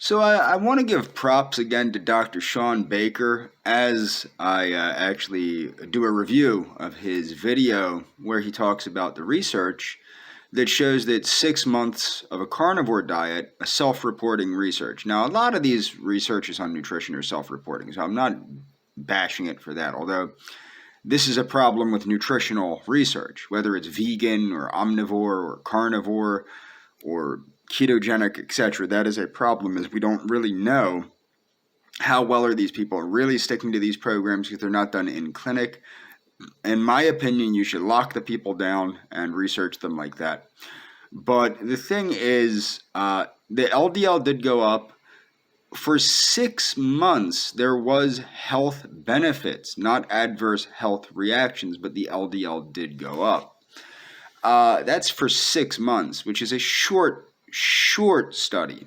So I want to give props again to Dr. Shawn Baker as I actually do a review of his video where he talks about the research that shows that 6 months of a carnivore diet, a self-reporting research. Now, a lot of these researches on nutrition are self-reporting, so I'm not bashing it for that, although this is a problem with nutritional research, whether it's vegan or omnivore or carnivore or ketogenic, etc. That is a problem, is we don't really know how well are these people really sticking to these programs because they're not done in clinic. In my opinion, you should lock the people down and research them like that. But the thing is, the LDL did go up. For 6 months, there was health benefits, not adverse health reactions, but the LDL did go up. That's for 6 months, which is a short study.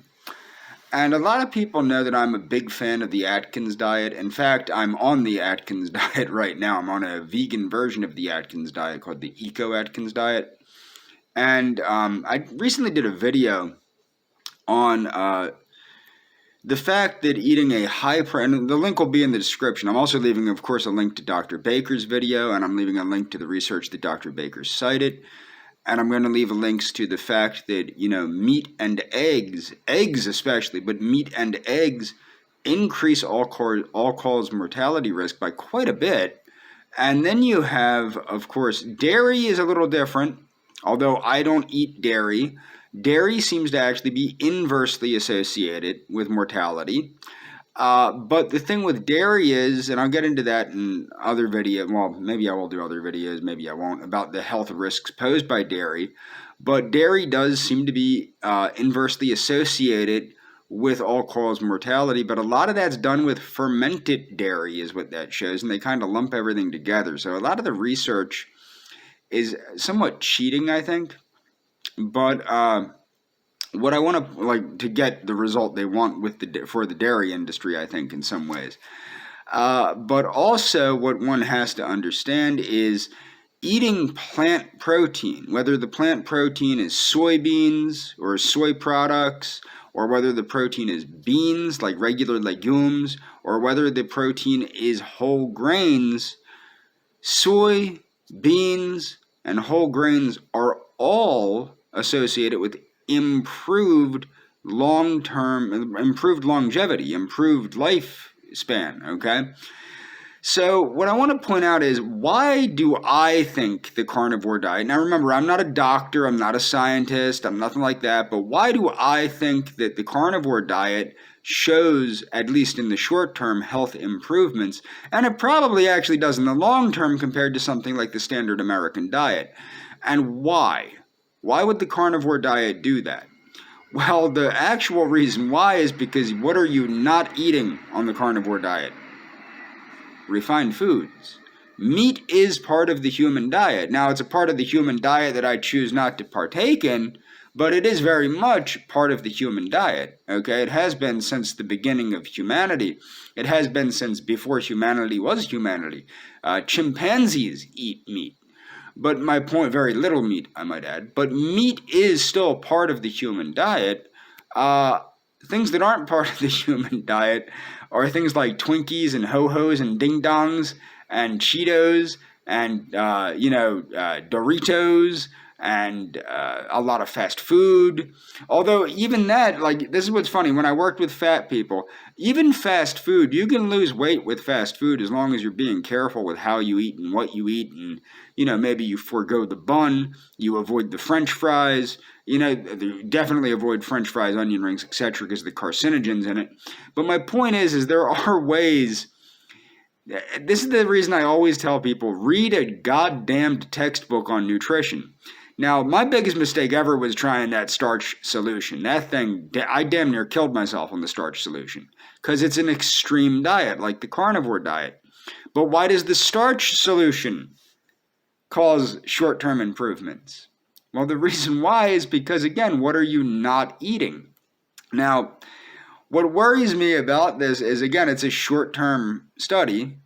And a lot of people know that I'm a big fan of the Atkins diet. In fact, I'm on the Atkins diet right now. I'm on a vegan version of the Atkins diet called the Eco Atkins diet. And I recently did a video on the fact that eating a and the link will be in the description. I'm also leaving, of course, a link to Dr. Baker's video, and I'm leaving a link to the research that Dr. Baker cited. And I'm going to leave links to the fact that, meat and eggs especially, but meat and eggs increase all-cause mortality risk by quite a bit. And then you have, of course, dairy is a little different, although I don't eat dairy. Dairy seems to actually be inversely associated with mortality. But the thing with dairy is, and I'll get into that in other videos, well, maybe I will do other videos, maybe I won't, about the health risks posed by dairy. But dairy does seem to be inversely associated with all-cause mortality, but a lot of that's done with fermented dairy is what that shows, and they kind of lump everything together. So a lot of the research is somewhat cheating, I think. But what I want to get the result they want for the dairy industry, I think, in some ways. But also what one has to understand is eating plant protein, whether the plant protein is soybeans or soy products, or whether the protein is beans like regular legumes, or whether the protein is whole grains. Soy, beans, and whole grains are all associated with improved longevity, improved lifespan, okay? So what I want to point out is, why do I think the carnivore diet, now remember, I'm not a doctor, I'm not a scientist, I'm nothing like that, but why do I think that the carnivore diet shows, at least in the short term, health improvements, and it probably actually does in the long term compared to something like the standard American diet? And why? Why would the carnivore diet do that? Well, the actual reason why is because what are you not eating on the carnivore diet? Refined foods. Meat is part of the human diet. Now, it's a part of the human diet that I choose not to partake in, but it is very much part of the human diet, okay? It has been since the beginning of humanity. It has been since before humanity was humanity. Chimpanzees eat meat. But my point, very little meat, I might add. But meat is still part of the human diet. Things that aren't part of the human diet are things like Twinkies and Ho-Hos and Ding Dongs and Cheetos and, Doritos and a lot of fast food. Although even that, this is what's funny, when I worked with fat people, even fast food, you can lose weight with fast food as long as you're being careful with how you eat and what you eat, and maybe you forego the bun, you avoid the French fries, definitely avoid French fries, onion rings, etc., because of the carcinogens in it. But my point is there are ways. This is the reason I always tell people, read a goddamned textbook on nutrition. Now, my biggest mistake ever was trying that starch solution. That thing, I damn near killed myself on the starch solution, because it's an extreme diet, like the carnivore diet. But why does the starch solution cause short-term improvements? Well, the reason why is because, again, what are you not eating? Now, what worries me about this is, again, it's a short-term study.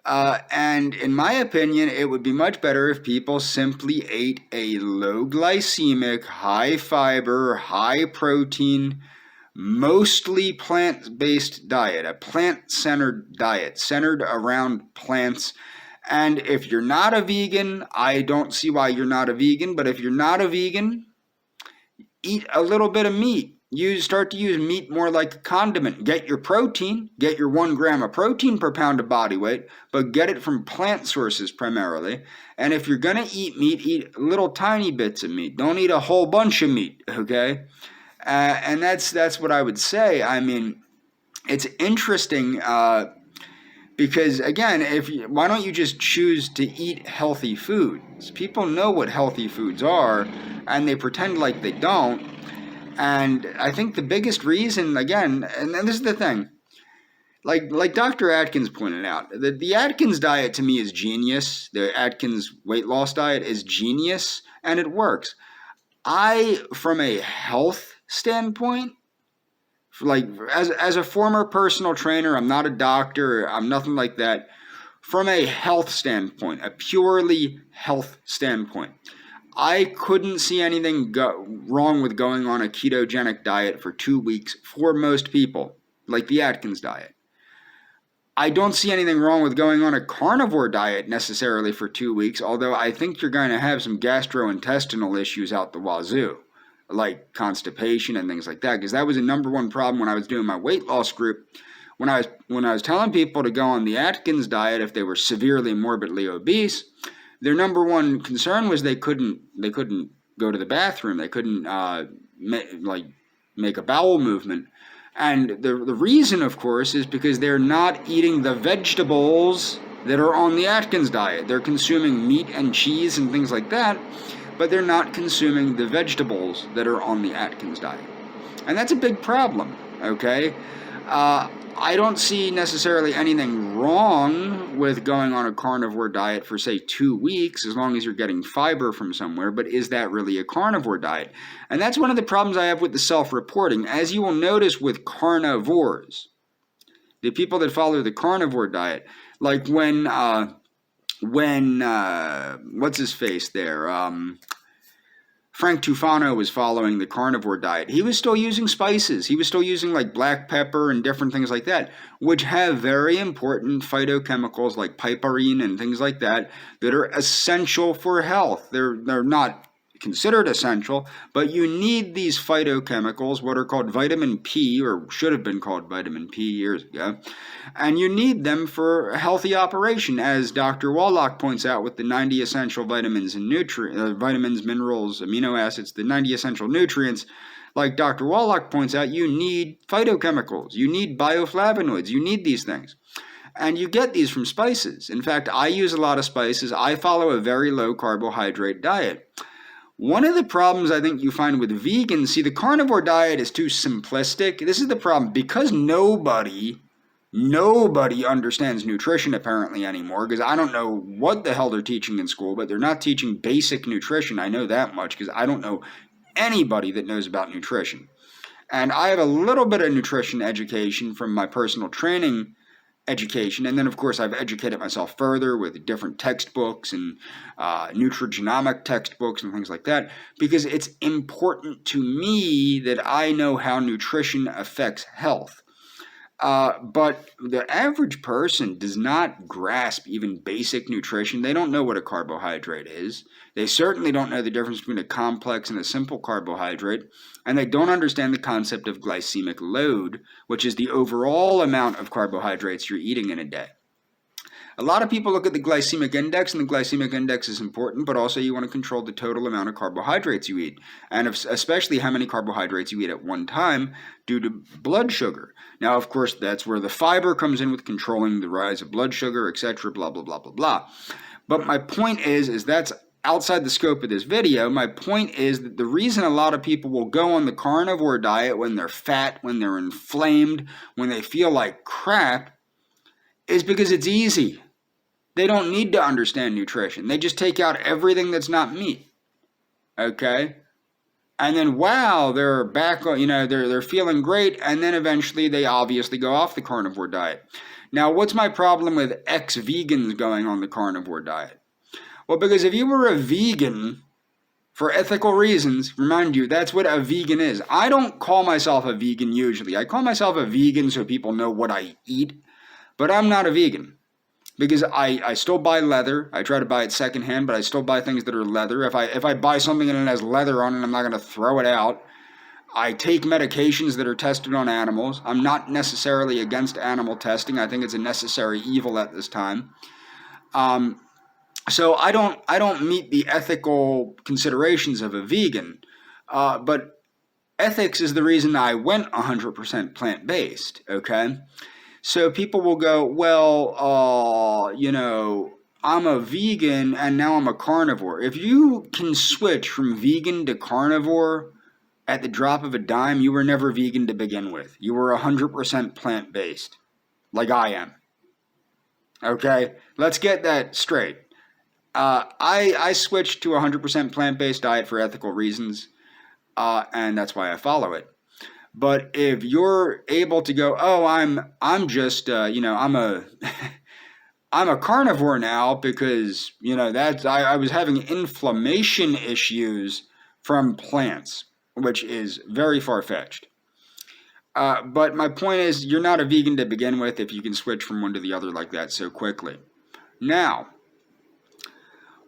And in my opinion, it would be much better if people simply ate a low glycemic, high fiber, high protein, mostly plant-based diet, a plant-centered diet, centered around plants. And if you're not a vegan, I don't see why you're not a vegan, but if you're not a vegan, eat a little bit of meat. Start to use meat more like a condiment. Get your protein, get your 1 gram of protein per pound of body weight, but get it from plant sources primarily. And if you're going to eat meat, eat little tiny bits of meat. Don't eat a whole bunch of meat, okay? And that's what I would say. I mean, it's interesting because, again, why don't you just choose to eat healthy foods? People know what healthy foods are, and they pretend like they don't. And I think the biggest reason, again, and this is the thing, like Dr. Atkins pointed out, the Atkins diet to me is genius. The Atkins weight loss diet is genius, and it works. From a health standpoint, like as a former personal trainer, I'm not a doctor, I'm nothing like that. From a health standpoint, a purely health standpoint, I couldn't see anything wrong with going on a ketogenic diet for 2 weeks for most people, like the Atkins diet. I don't see anything wrong with going on a carnivore diet necessarily for 2 weeks, although I think you're going to have some gastrointestinal issues out the wazoo, like constipation and things like that, because that was a number one problem when I was doing my weight loss group. When I was telling people to go on the Atkins diet if they were severely morbidly obese, their number one concern was they couldn't go to the bathroom. They couldn't make a bowel movement. And the reason, of course, is because they're not eating the vegetables that are on the Atkins diet. They're consuming meat and cheese and things like that, but they're not consuming the vegetables that are on the Atkins diet. And that's a big problem, okay? I don't see necessarily anything wrong with going on a carnivore diet for, say, 2 weeks, as long as you're getting fiber from somewhere, but is that really a carnivore diet? And that's one of the problems I have with the self-reporting. As you will notice with carnivores, the people that follow the carnivore diet, like when what's his face there? Frank Tufano was following the carnivore diet. He was still using spices. He was still using like black pepper and different things like that, which have very important phytochemicals like piperine and things like that that are essential for health. They're not considered essential, but you need these phytochemicals, what are called vitamin P, or should have been called vitamin P years ago, and you need them for a healthy operation, as Dr. Wallach points out with the 90 essential vitamins and vitamins, minerals, amino acids, the 90 essential nutrients. Like Dr. Wallach points out, you need phytochemicals, you need bioflavonoids, you need these things. And you get these from spices. In fact, I use a lot of spices. I follow a very low carbohydrate diet. One of the problems I think you find with vegans, see, the carnivore diet is too simplistic. This is the problem. Because nobody understands nutrition apparently anymore, because I don't know what the hell they're teaching in school, but they're not teaching basic nutrition. I know that much because I don't know anybody that knows about nutrition. And I have a little bit of nutrition education from my personal training education, and then of course I've educated myself further with different textbooks and nutrigenomic textbooks and things like that, because it's important to me that I know how nutrition affects health. But the average person does not grasp even basic nutrition. They don't know what a carbohydrate is. They certainly don't know the difference between a complex and a simple carbohydrate. And they don't understand the concept of glycemic load, which is the overall amount of carbohydrates you're eating in a day. A lot of people look at the glycemic index, and the glycemic index is important, but also you want to control the total amount of carbohydrates you eat, and especially how many carbohydrates you eat at one time due to blood sugar. Now, of course, that's where the fiber comes in with controlling the rise of blood sugar, etc., blah, blah, blah, blah, blah. But my point is that's outside the scope of this video. My point is that the reason a lot of people will go on the carnivore diet when they're fat, when they're inflamed, when they feel like crap, is because it's easy. They don't need to understand nutrition. They just take out everything that's not meat. Okay? And then, wow, they're back, they're feeling great, and then eventually they obviously go off the carnivore diet. Now, what's my problem with ex-vegans going on the carnivore diet? Well, because if you were a vegan for ethical reasons. Remind you, that's what a vegan is. I don't call myself a vegan usually. I call myself a vegan so people know what I eat, but I'm not a vegan. Because I still buy leather. I try to buy it secondhand, but I still buy things that are leather. If I buy something and it has leather on it, I'm not going to throw it out. I take medications that are tested on animals. I'm not necessarily against animal testing. I think it's a necessary evil at this time. So I don't meet the ethical considerations of a vegan, but ethics is the reason I went 100% plant-based. Okay. So people will go, well, I'm a vegan and now I'm a carnivore. If you can switch from vegan to carnivore at the drop of a dime, you were never vegan to begin with. You were 100% plant-based, like I am. Okay? Let's get that straight. I switched to a 100% plant-based diet for ethical reasons, and that's why I follow it. But if you're able to go, oh, I'm just I'm a I'm a carnivore now because that's I was having inflammation issues from plants, which is very far-fetched. But my point is, you're not a vegan to begin with if you can switch from one to the other like that so quickly. Now,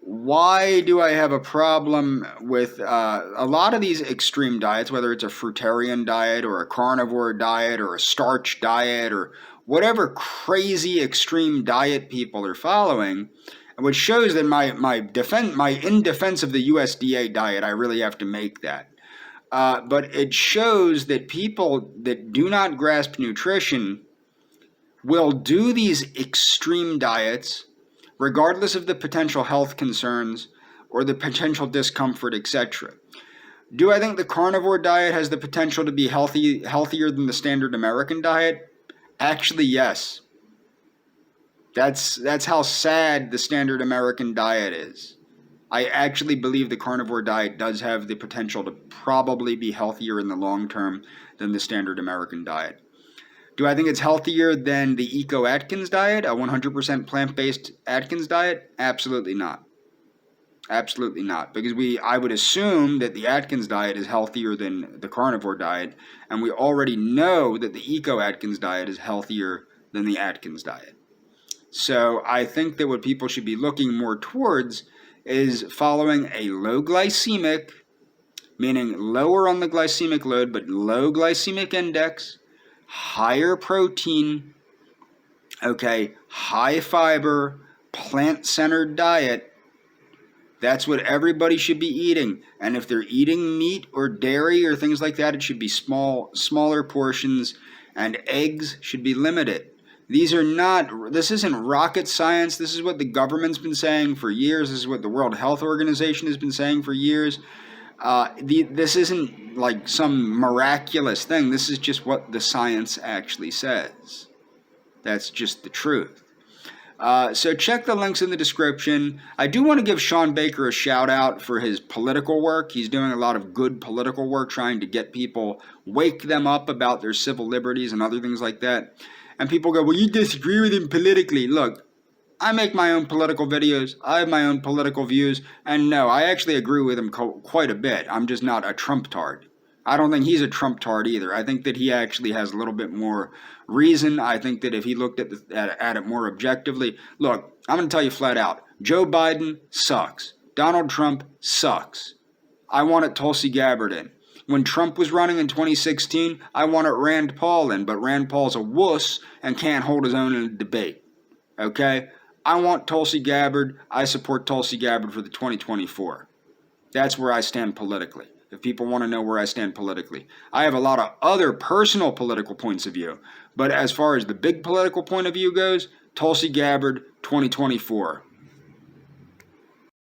why do I have a problem with a lot of these extreme diets, whether it's a fruitarian diet or a carnivore diet or a starch diet or whatever crazy extreme diet people are following, which shows that my in defense of the USDA diet, I really have to make that. But it shows that people that do not grasp nutrition will do these extreme diets regardless of the potential health concerns or the potential discomfort, etc. Do I think the carnivore diet has the potential to be healthier than the standard American diet? Actually, yes. That's how sad the standard American diet is. I actually believe the carnivore diet does have the potential to probably be healthier in the long term than the standard American diet. Do I think it's healthier than the Eco Atkins diet, a 100% plant-based Atkins diet? Absolutely not. Absolutely not. Because I would assume that the Atkins diet is healthier than the carnivore diet, and we already know that the Eco Atkins diet is healthier than the Atkins diet. So I think that what people should be looking more towards is following a low glycemic, meaning lower on the glycemic load, but low glycemic index, higher protein, high fiber, plant-centered diet. That's what everybody should be eating. And if they're eating meat or dairy or things like that, it should be smaller portions, and eggs should be limited. This isn't rocket science. This is what the government's been saying for years. This is what the World Health Organization has been saying for years. This isn't like some miraculous thing. This is just what the science actually says. That's just the truth. So check the links in the description. I do want to give Shawn Baker a shout out for his political work. He's doing a lot of good political work, trying to get people, wake them up about their civil liberties and other things like that. And people go, well, you disagree with him politically. Look, I make my own political videos. I have my own political views. And no, I actually agree with him quite a bit. I'm just not a Trump-tard. I don't think he's a Trump-tard either. I think that he actually has a little bit more reason. I think that if he looked at it more objectively, look, I'm going to tell you flat out, Joe Biden sucks. Donald Trump sucks. I wanted Tulsi Gabbard in. When Trump was running in 2016, I wanted Rand Paul in, but Rand Paul's a wuss and can't hold his own in a debate. Okay? I want Tulsi Gabbard. I support Tulsi Gabbard for the 2024. That's where I stand politically, if people want to know where I stand politically. I have a lot of other personal political points of view, but as far as the big political point of view goes, Tulsi Gabbard, 2024.